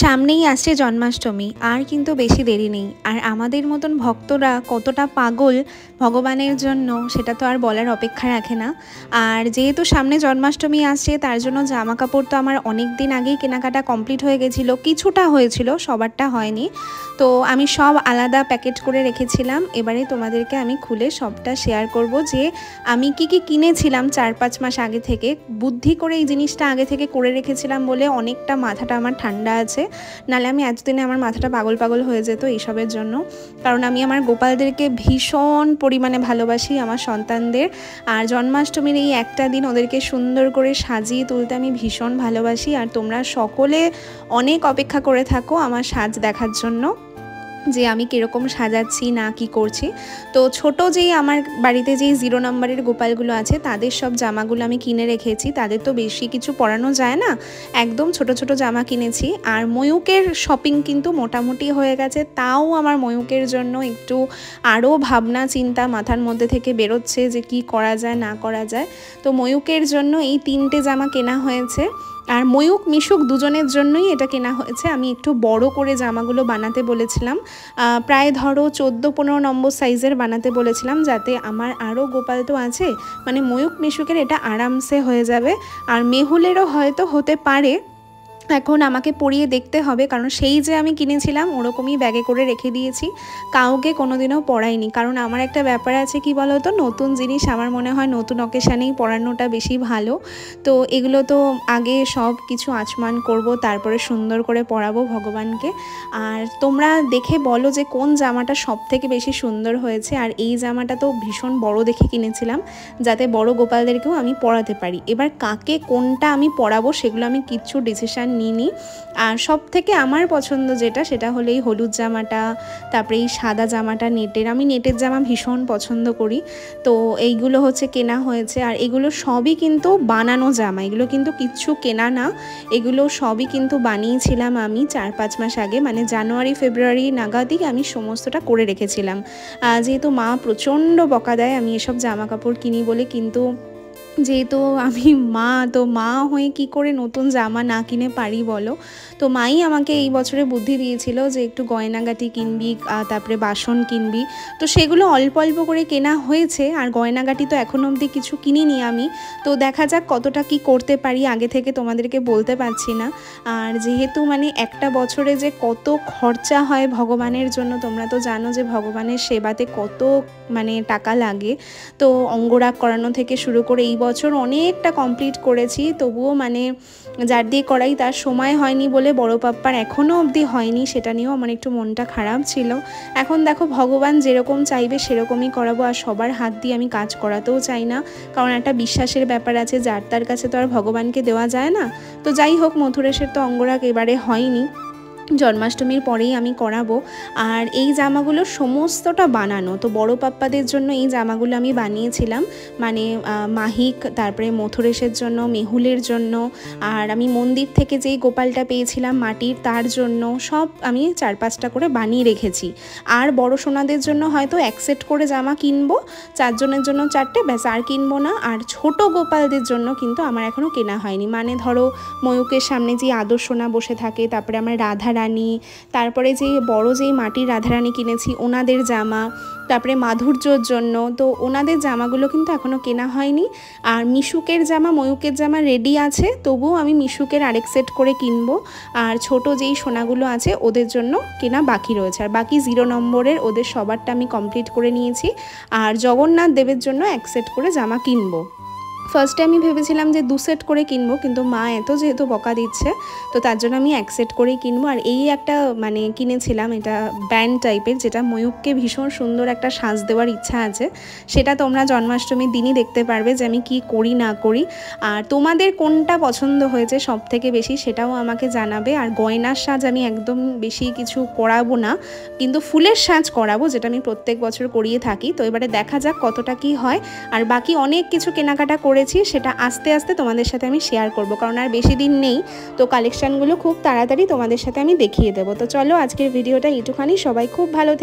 সামনেই আসছে জন্মাষ্টমী, আর কিন্তু বেশি দেরি নেই। আর আমাদের মতন ভক্তরা কতটা পাগল ভগবানের জন্য সেটা তো আর বলার অপেক্ষা রাখে না। আর যেহেতু সামনে জন্মাষ্টমী আসছে, তার জন্য জামা কাপড় তো আমার অনেক দিন আগেই কেনাকাটা কমপ্লিট হয়ে গেছিলো। কিছুটা হয়েছিল, সবারটা হয়নি। তো আমি সব আলাদা প্যাকেট করে রেখেছিলাম। এবারে তোমাদেরকে আমি খুলে সবটা শেয়ার করব যে আমি কি কিনেছিলাম 4-5 মাস আগে থেকে। বুদ্ধি করে এই জিনিসটা আগে থেকে করে রেখেছিলাম বলে অনেকটা মাথাটা আমার ঠান্ডা আছে। নাহলে আমি এতদিনে আমার মাথাটা পাগল পাগল হয়ে যেত এইসবের জন্য। কারণ আমি আমার গোপালদেরকে ভীষণ পরিমাণে ভালোবাসি, আমার সন্তানদের। আর জন্মাষ্টমীর এই একটা দিন ওদেরকে সুন্দর করে সাজিয়ে তুলতে আমি ভীষণ ভালোবাসি। আর তোমরা সকলে অনেক অপেক্ষা করে থাকো আমার সাজ দেখার জন্য, যে আমি কীরকম সাজাচ্ছি না কি করছি। তো ছোট যেই আমার বাড়িতে যেই 0 নম্বরের গোপালগুলো আছে তাদের সব জামাগুলো আমি কিনে রেখেছি। তাদের তো বেশি কিছু পরানো যায় না, একদম ছোট ছোট জামা কিনেছি। আর ময়ূকের শপিং কিন্তু মোটামুটি হয়ে গেছে, তাও আমার ময়ূকের জন্য একটু আরও ভাবনা চিন্তা মাথার মধ্যে থেকে বেরোচ্ছে যে কি করা যায় না করা যায়। তো ময়ূকের জন্য এই 3টে জামা কেনা হয়েছে। আর ময়ূক মিশুক দুজনের জন্যই এটা কেনা হয়েছে। আমি একটু বড় করে জামাগুলো বানাতে বলেছিলাম, প্রায় ধরো 14-15 নম্বর সাইজের বানাতে বলেছিলাম, যাতে আমার আরও গোপাল তো আছে, মানে ময়ূক মিশুকের এটা আরামসে হয়ে যাবে। আর মেহুলেরও হয়তো হতে পারে, এখন আমাকে পরিয়ে দেখতে হবে। কারণ সেই যে আমি কিনেছিলাম ওরকমই ব্যাগে করে রেখে দিয়েছি, কাউকে কোনোদিনও পরাইনি। কারণ আমার একটা ব্যাপার আছে কি বলো তো, নতুন জিনিস আমার মনে হয় নতুন অকেশানেই পরানোটা বেশি ভালো। তো এগুলো তো আগে সব কিছু আচমান করব, তারপরে সুন্দর করে পরাবো ভগবানকে। আর তোমরা দেখে বলো যে কোন জামাটা সব থেকে বেশি সুন্দর হয়েছে। আর এই জামাটা তো ভীষণ বড় দেখে কিনেছিলাম, যাতে বড় গোপালদেরকেও আমি পরাতে পারি। এবার কাকে কোনটা আমি পরাবো সেগুলো আমি কিচ্ছু ডিসিশান নিইনি। আর সব থেকে আমার পছন্দ যেটা, সেটা হলো এই হলুদ জামাটা, তারপরে এই সাদা জামাটা নেটের। আমি নেটের জামা ভীষণ পছন্দ করি। তো এইগুলো হচ্ছে কেনা হয়েছে। আর এগুলো সবই কিন্তু বানানো জামা, এগুলো কিন্তু কিচ্ছু কেনা না, এগুলো সবই কিন্তু বানিয়েছিলাম আমি 4-5 মাস আগে, মানে জানুয়ারি-ফেব্রুয়ারি নাগাদই আমি সমস্তটা করে রেখেছিলাম। যেহেতু মা প্রচণ্ড বকা দেয় আমি এসব জামা কাপড় কিনি বলে, কিন্তু যেহেতু আমি মা, তো মা হয়ে কি করে নতুন জামা না কিনে পারি বলো। তো মাই আমাকে এই বছরে বুদ্ধি দিয়েছিল যে একটু গয়নাগাটি কিনবি, তারপরে বাসন কিনবি। তো সেগুলো অল্প অল্প করে কেনা হয়েছে। আর গয়নাগাটি তো এখনও অবধি কিছু কিনিনি আমি। তো দেখা যাক কতটা কি করতে পারি, আগে থেকে তোমাদেরকে বলতে পারছি না। আর যেহেতু মানে একটা বছরে যে কত খরচা হয় ভগবানের জন্য, তোমরা তো জানো যে ভগবানের সেবাতে কত মানে টাকা লাগে। তো অঙ্গরাগ করানো থেকে শুরু করে এই বছর অনেকটা কমপ্লিট করেছি, তবুও মানে যার দিয়ে করাই তার সময় হয়নি বলে বড় পাপ্পার এখনও অবধি হয়নি, সেটা নিয়েও আমার একটু মনটা খারাপ ছিল। এখন দেখো ভগবান যেরকম চাইবে সেরকমই করাবো। আর সবার হাত দিয়ে আমি কাজ করাতেও চাই না, কারণ একটা বিশ্বাসের ব্যাপার আছে, যার তার কাছে তো আর ভগবানকে দেওয়া যায় না। তো যাই হোক, মথুরেশের তো অঙ্গরাগ এবারে হয়নি, জন্মাষ্টমীর পরেই আমি করাবো। আর এই জামাগুলো সমস্তটা বানানো, তো বড় পাপ্পাদের জন্য এই জামাগুলো আমি বানিয়েছিলাম, মানে মাহিক, তারপরে মথুরেশের জন্য, মেহুলের জন্য। আর আমি মন্দির থেকে যেই গোপালটা পেয়েছিলাম মাটির, তার জন্য সব আমি 4-5টা করে বানিয়ে রেখেছি। আর বড় সোনাদের জন্য হয়তো 1 সেট করে জামা কিনবো, 4 জনের জন্য 4টে, ব্যাস, আর কিনবো না। আর ছোট গোপালদের জন্য কিন্তু আমার এখনও কেনা হয়নি, মানে ধরো ময়ূকের সামনে যে আদর্শনা বসে থাকে, তারপরে আমার রাধারানী, তারপরে যে বড় যেই মাটির রাধারানী কিনেছি ওনাদের জামা, তারপরে মাধুর্যর জন্য, তো ওনাদের জামাগুলো কিন্তু এখনও কেনা হয়নি। আর মিশুকের জামা, ময়ূকের জামা রেডি আছে, তবুও আমি মিশুকের আরেক সেট করে কিনবো। আর ছোট যেই সোনাগুলো আছে ওদের জন্য কেনা বাকি রয়েছে। আর বাকি 0 নম্বরের ওদের সবারটা আমি কমপ্লিট করে নিয়েছি। আর জগন্নাথ দেবের জন্য 1 সেট করে জামা কিনবো। ফার্স্টে আমি ভেবেছিলাম যে 2 সেট করে কিনবো, কিন্তু মা যেহেতু বকা দিচ্ছে, তো তার জন্য আমি 1 সেট করেই কিনবো। আর এই একটা মানে কিনেছিলাম, এটা ব্যান্ড টাইপের, যেটা ময়ূককে ভীষণ সুন্দর একটা সাজ দেওয়ার ইচ্ছা আছে। সেটা তোমরা জন্মাষ্টমীর দিনই দেখতে পারবে যে আমি কি করি না করি। আর তোমাদের কোনটা পছন্দ হয়েছে সব থেকে বেশি সেটাও আমাকে জানাবে। আর গয়নার সাজ আমি একদম বেশি কিছু করাবো না, কিন্তু ফুলের সাজ করাবো, যেটা আমি প্রত্যেক বছর করিয়ে থাকি। তো এবারে দেখা যাক কতটা কি হয়। আর বাকি অনেক কিছু কেনাকাটা করেছি, সেটা আস্তে আস্তে তোমাদের সাথে আমি শেয়ার করব, কারণ আর বেশি দিন নেই। তো কালেকশানগুলো খুব তাড়াতাড়ি তোমাদের সাথে আমি দেখিয়ে দেবো। তো চলো আজকের ভিডিওটা এইটুখানি, সবাই খুব ভালো থেকে